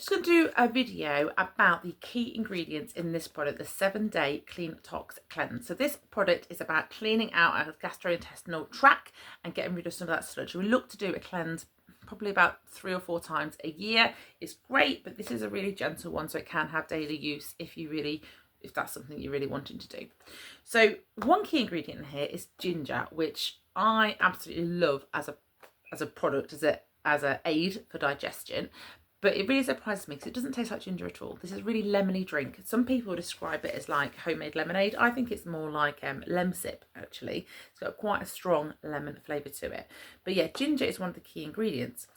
Just going to do a video about the key ingredients in this product, the 7-day Cleantox Cleanse. So this product is about cleaning out our gastrointestinal tract and getting rid of some of that sludge. We look to do a cleanse probably about 3 or 4 times a year. It's great, but this is a really gentle one, so it can have daily use if that's something you're really wanting to do. So one key ingredient in here is ginger, which I absolutely love as a product, as a aid for digestion. But it really surprises me because it doesn't taste like ginger at all. This is a really lemony drink. Some people describe it as like homemade lemonade. I think it's more like Lemsip, actually. It's got quite a strong lemon flavour to it. But yeah, ginger is one of the key ingredients.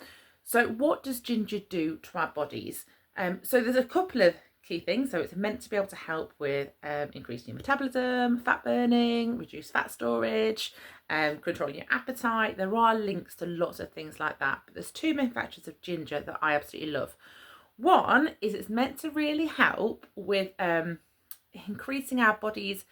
So what does ginger do to our bodies? So there's a couple of key things. So it's meant to be able to help with increasing your metabolism, fat burning, reduce fat storage, controlling your appetite. There are links to lots of things like that, but there's 2 main factors of ginger that I absolutely love. One is it's meant to really help with increasing our body's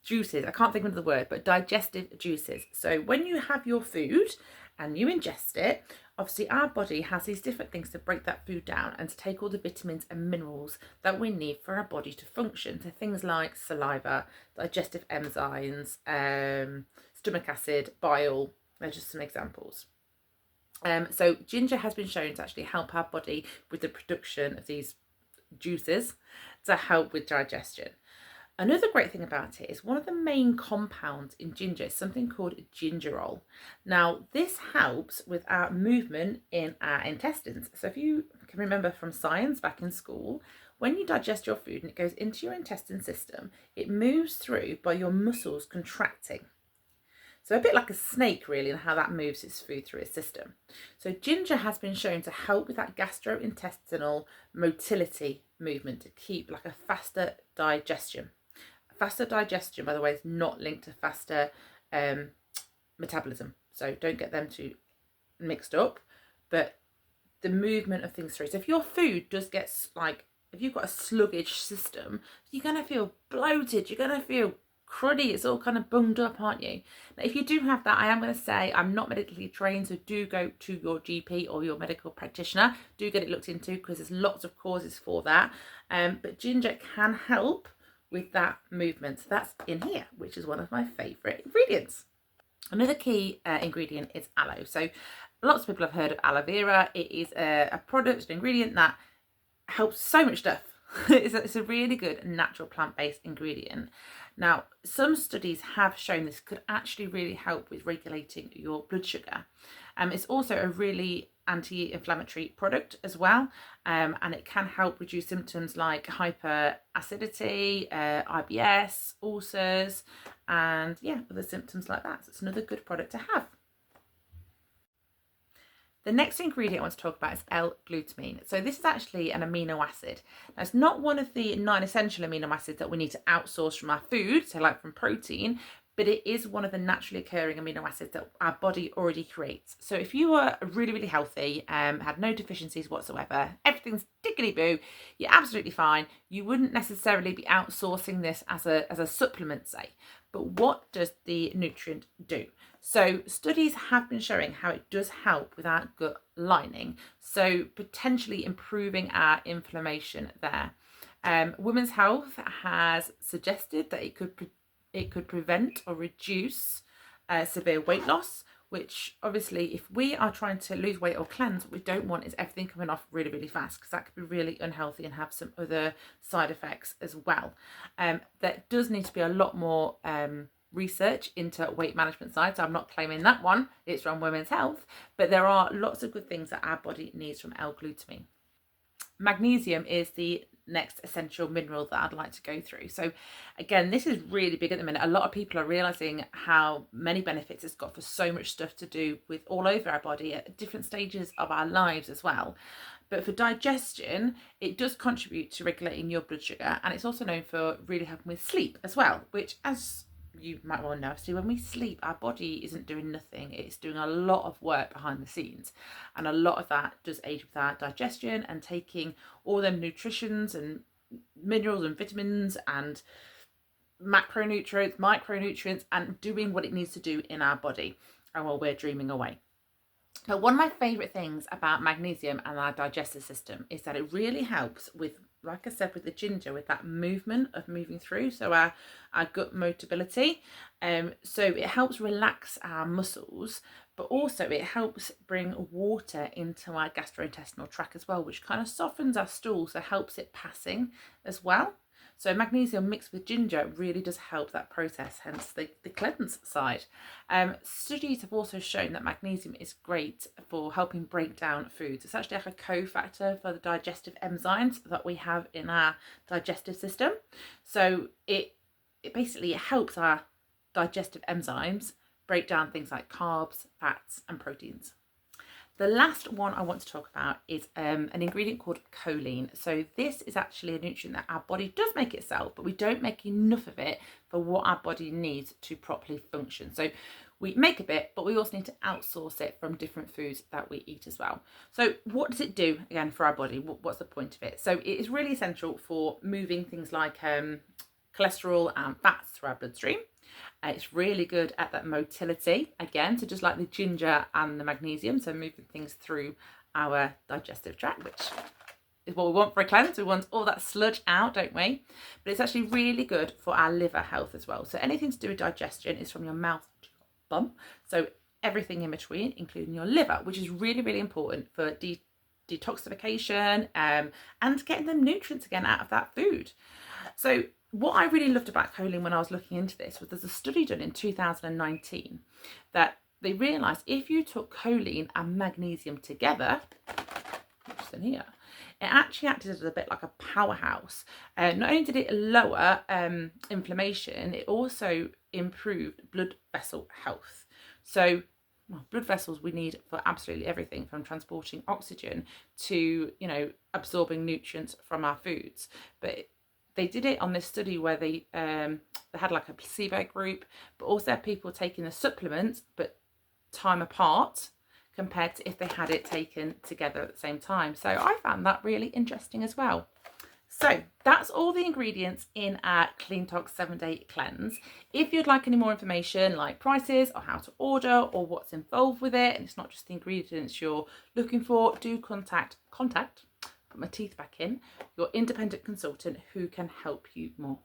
juices. I can't think of the word, but digestive juices. So when you have your food and you ingest it, obviously our body has these different things to break that food down and to take all the vitamins and minerals that we need for our body to function. So things like saliva, digestive enzymes, stomach acid, bile. They're just some examples. So ginger has been shown to actually help our body with the production of these juices to help with digestion. Another great thing about it is one of the main compounds in ginger is something called gingerol. Now, this helps with our movement in our intestines. So if you can remember from science back in school, when you digest your food and it goes into your intestine system, it moves through by your muscles contracting. So a bit like a snake, really, and how that moves its food through its system. So ginger has been shown to help with that gastrointestinal motility movement, to keep like a faster digestion. Faster digestion, by the way, is not linked to faster metabolism. So don't get them too mixed up. But the movement of things through. So if your food does get if you've got a sluggish system, you're going to feel bloated. You're going to feel cruddy. It's all kind of bunged up, aren't you? Now, if you do have that, I am going to say I'm not medically trained, so do go to your GP or your medical practitioner. Do get it looked into because there's lots of causes for that. But ginger can help with that movement. So that's in here, which is one of my favourite ingredients. Another key ingredient is aloe. So lots of people have heard of aloe vera. It is a product, an ingredient that helps so much stuff. It's a really good natural plant-based ingredient. Now, some studies have shown this could actually really help with regulating your blood sugar. It's also a really anti-inflammatory product as well, and it can help reduce symptoms like hyperacidity, IBS, ulcers, and other symptoms like that. So it's another good product to have. The next ingredient I want to talk about is L-glutamine. So this is actually an amino acid. Now, it's not one of the 9 essential amino acids that we need to outsource from our food, so like from protein, but it is one of the naturally occurring amino acids that our body already creates. So if you were really, really healthy, had no deficiencies whatsoever, everything's tickety-boo, you're absolutely fine, you wouldn't necessarily be outsourcing this as a supplement, say. But what does the nutrient do? So studies have been showing how it does help with our gut lining, so potentially improving our inflammation there. Women's Health has suggested that it could prevent or reduce severe weight loss, which obviously if we are trying to lose weight or cleanse, what we don't want is everything coming off really, really fast, because that could be really unhealthy and have some other side effects as well. There does need to be a lot more research into weight management side, so I'm not claiming that one, it's from Women's Health, but there are lots of good things that our body needs from L-glutamine. Magnesium is the next essential mineral that I'd like to go through. So again, this is really big at the minute. A lot of people are realizing how many benefits it's got for so much stuff to do with all over our body at different stages of our lives as well. But for digestion, it does contribute to regulating your blood sugar, and it's also known for really helping with sleep as well, which, as you might well know, so when we sleep, our body isn't doing nothing, it's doing a lot of work behind the scenes, and a lot of that does aid with our digestion and taking all them nutritions and minerals and vitamins and macronutrients, micronutrients, and doing what it needs to do in our body and while we're dreaming away. But one of my favourite things about magnesium and our digestive system is that it really helps with, like I said, with the ginger, with that movement of moving through, so our gut motility. So it helps relax our muscles, but also it helps bring water into our gastrointestinal tract as well, which kind of softens our stool, so helps it passing as well. So magnesium mixed with ginger really does help that process, hence the cleanse side. Studies have also shown that magnesium is great for helping break down foods. It's actually like a cofactor for the digestive enzymes that we have in our digestive system. So it basically helps our digestive enzymes break down things like carbs, fats, and proteins. The last one I want to talk about is an ingredient called choline. So this is actually a nutrient that our body does make itself, but we don't make enough of it for what our body needs to properly function. So we make a bit, but we also need to outsource it from different foods that we eat as well. So what does it do again for our body? What's the point of it? So it is really essential for moving things like cholesterol and fats through our bloodstream. It's really good at that motility again, so just like the ginger and the magnesium, so moving things through our digestive tract, which is what we want for a cleanse. We want all that sludge out, don't we? But it's actually really good for our liver health as well. So anything to do with digestion is from your mouth to your bum, so everything in between, including your liver, which is really, really important for detoxification and getting the nutrients again out of that food. So what I really loved about choline when I was looking into this was there's a study done in 2019 that they realised if you took choline and magnesium together, which is in here, it actually acted as a bit like a powerhouse. Not only did it lower inflammation, it also improved blood vessel health. So blood vessels we need for absolutely everything, from transporting oxygen to, absorbing nutrients from our foods. But they did it on this study where they had like a placebo group, but also people taking the supplements but time apart compared to if they had it taken together at the same time. So I found that really interesting as well. So that's all the ingredients in our Cleantox 7-Day Cleanse. If you'd like any more information like prices or how to order or what's involved with it, and it's not just the ingredients you're looking for, do contact, put my teeth back in, your independent consultant who can help you more.